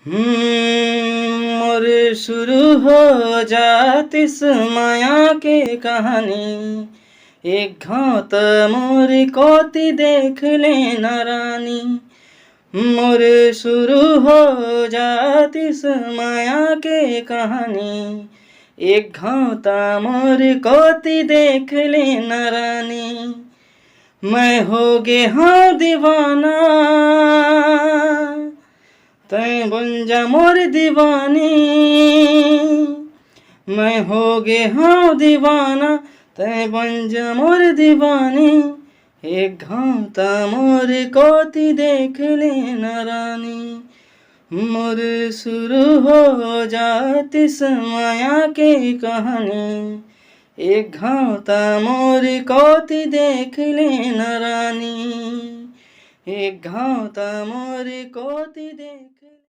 मोर शुरू हो जाती इस माया के कहानी। एक घात मोर कोती देख लेना रानी। मोर शुरू हो जाती इस माया के कहानी। एक घाता मोर कोती देख लेना रानी। मैं हो गे हाँ दीवाना, तैं बन जा मोर दीवानी। मैं हो गे हाँ दीवाना, तैं बन जा मोर दीवानी। एक घाता मोर कोती देख लेना रानी। मोर शुरू हो जाती इस माया के कहानी। एक घाता मोर कोती देख लेना रानी। एक घाता मोर कोती देख